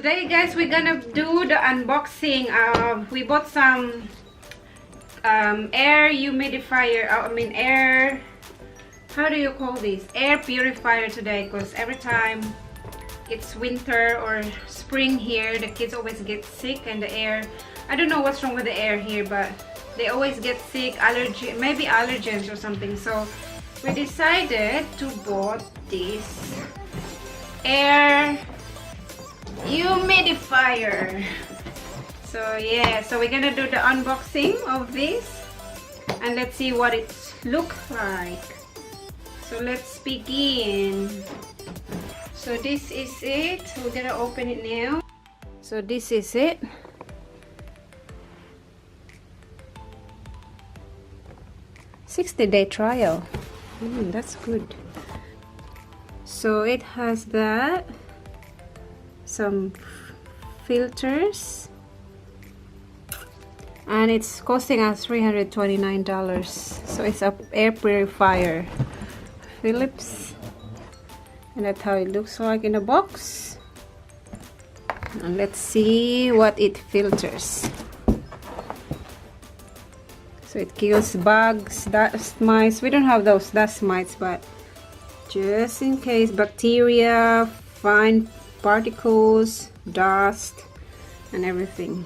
Today guys, we're gonna do the unboxing. We bought some air humidifier, air, how do you call this, air purifier today, because every time it's winter or spring here, the kids always get sick, and the air, I don't know what's wrong with the air here, but they always get sick, maybe allergens or something. So we decided to bought this air humidifier. So yeah, so we're gonna do the unboxing of this and let's see what it looks like. So let's begin. So this is it. We're gonna open it now. So this is it. "60-day trial." That's good. So it has that, some filters, and it's costing us $329. So it's a air purifier, Philips, and that's how it looks like in the box. And let's see what it filters. So it kills bugs, dust mites. We don't have those dust mites, but just in case, bacteria, fine particles, dust, and everything.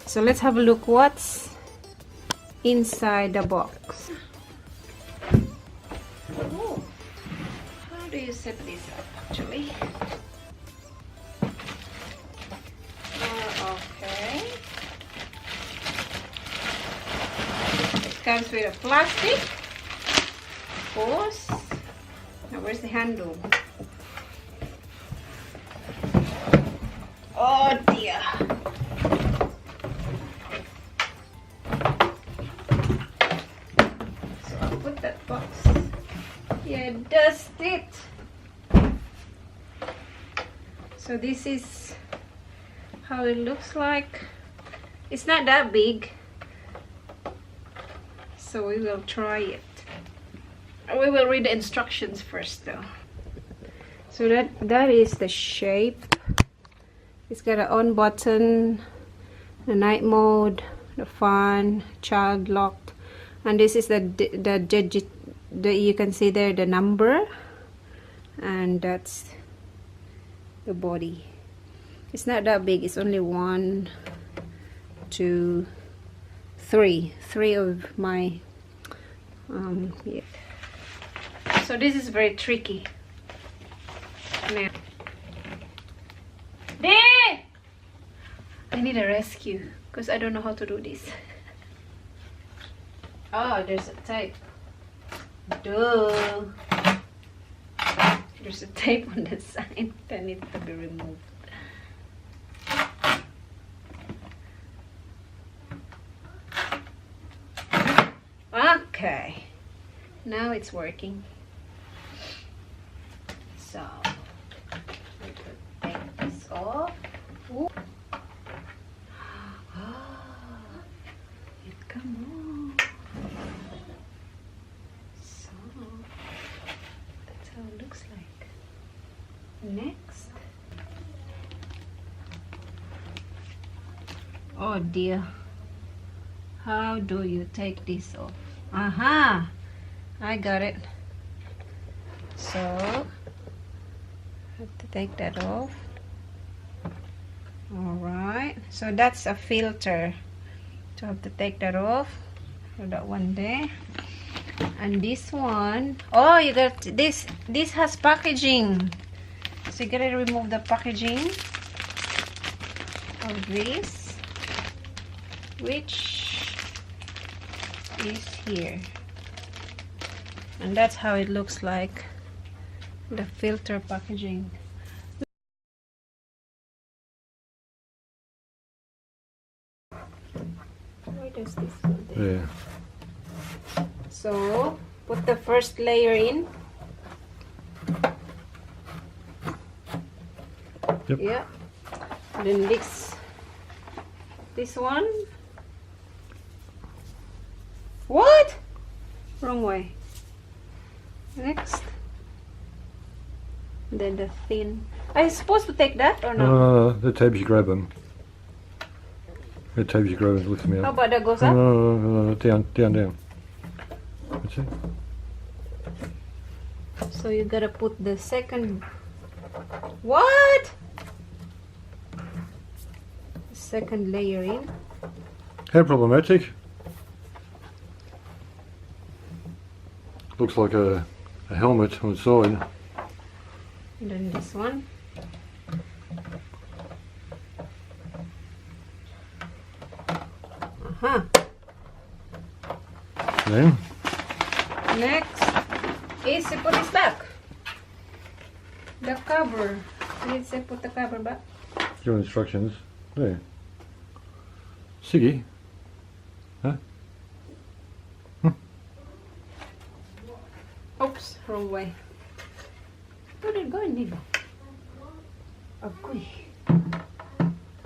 So let's have a look what's inside the box. Oh, how do you set this up actually? Okay. Comes with a plastic, of course. Now where's the handle? Oh dear. So I'll put that box. Yeah, dust it. So this is how it looks like. It's not that big, so we will try it. We will read the instructions first though. So that is the shape. It's got an on button, the night mode, the fan, child locked, and this is the digit. You can see there the number, and that's the body. It's not that big. It's only 1, 2, 3 of my yeah. So this is very tricky. Now, I need a rescue because I don't know how to do this. Oh, there's a tape. Duh. There's a tape on the side that needs to be removed. Okay, now it's working. So we could take this off. Ooh. Come on. So that's how it looks like. Next. Oh dear. How do you take this off? Aha! I got it. So have to take that off. Alright. So that's a filter. So I have to take that off. So that one there. And this one, oh, you got this. This has packaging. So you gotta remove the packaging of this, which is here. And that's how it looks like, the filter packaging. Where does this go there? Yeah. So put the first layer in. Yep. Yeah. Then this one. What? Wrong way. Next. Then the thin. Are you supposed to take that or no? No. The tabs you grab them. The tabs you grab them. Lift them How out. about that goes up? No. Down. That's it. So you gotta put the second. What? Second layer in. How problematic? Looks like a helmet on the side. And then this one. Then Next is you put this back. The cover. Needs to put the cover back. your instructions. There. Siggy. Huh? Oops, wrong way. Where did it go, Nico? Okay.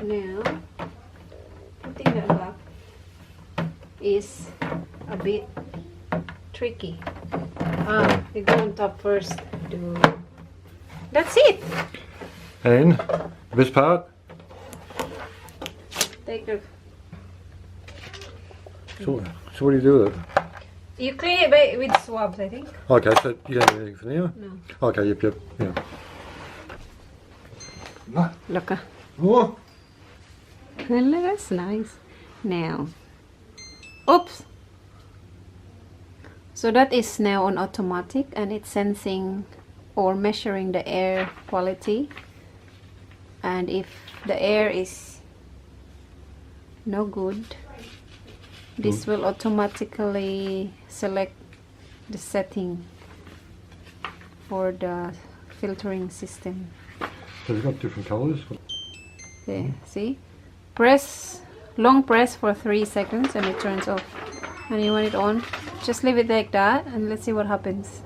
Now, putting that back is a bit tricky. You go on top first. That's it. And this part. Take the. So what do you do with it? You clean it with swabs, I think. Okay, so you don't do anything for now? No. Okay, yep, yeah. Look. Oh. That's nice. Now. Oops. So that is now on automatic and it's sensing or measuring the air quality. And if the air is no good, this will automatically select the setting for the filtering system. So it's got different colours. There, see? Long press for 3 seconds and it turns off. And you want it on, just leave it like that and let's see what happens.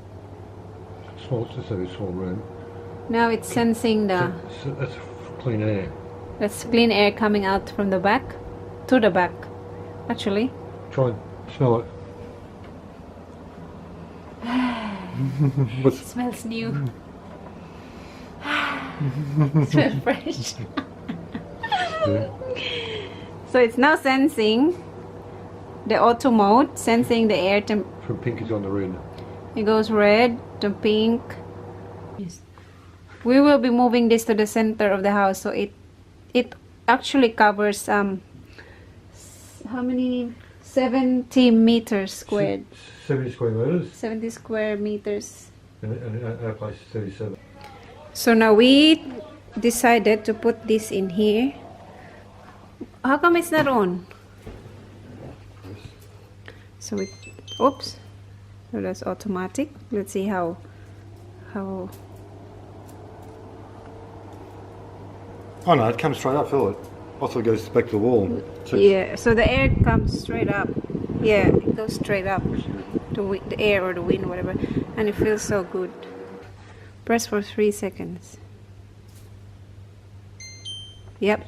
Small, it's just a small room. Now it's sensing the... So that's clean air. That's clean air coming out from the back to the back, actually. Try and smell it. It smells new. It smells fresh. Yeah. So it's now sensing the auto mode, sensing the air temp. From pink is on the red. It goes red to pink. Yes. We will be moving this to the center of the house, so it actually covers how many? 70 meters squared. 70 square metres. 70 square meters. And our place is 37. So now we decided to put this in here. How come it's not on? So it, oops. So that's automatic. Let's see how. Oh no, it comes straight up, feel it. Also goes back to the wall. So yeah, so the air comes straight up. Yeah, it goes straight up. The air or the wind, whatever. And it feels so good. Press for 3 seconds. Yep.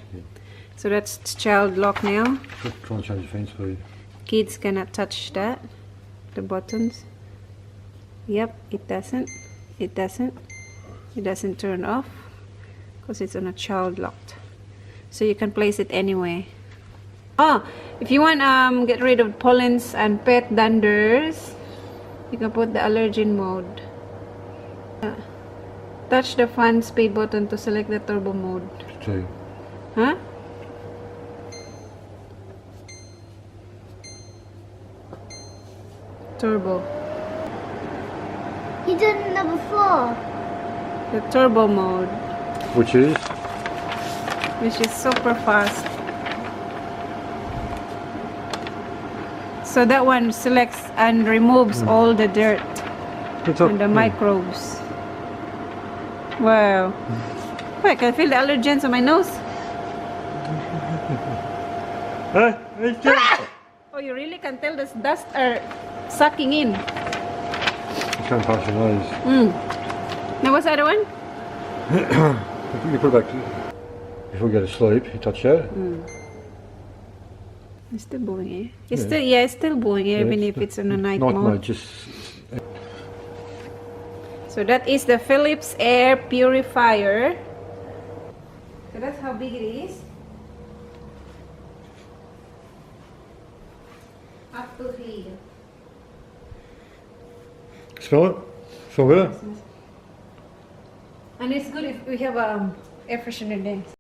So that's child lock now. try and change the fan speed. Kids cannot touch that. The buttons. Yep, it doesn't. It doesn't. It doesn't turn off because it's on a child locked. So you can place it anywhere. Oh, if you want get rid of pollens and pet danders, you can put the allergen mode. Touch the fan speed button to select the turbo mode. Two. Huh? Turbo. You did number 4. The turbo mode, Which is? which is super fast. So that one selects and removes all the dirt and the microbes. Wow. Oh, I can feel the allergens on my nose. Oh, you really can tell the dust are sucking in. It's going past your nose. Now what's the other one? You put it back before you go to sleep. You touch that. It's still blowing air. It's still, yeah, it's still blowing air, even if it's on a night mode. just. So that is the Philips Air Purifier. So that's how big it is. Up to here. Smell it? Smell good? And it's good if we have air freshener there.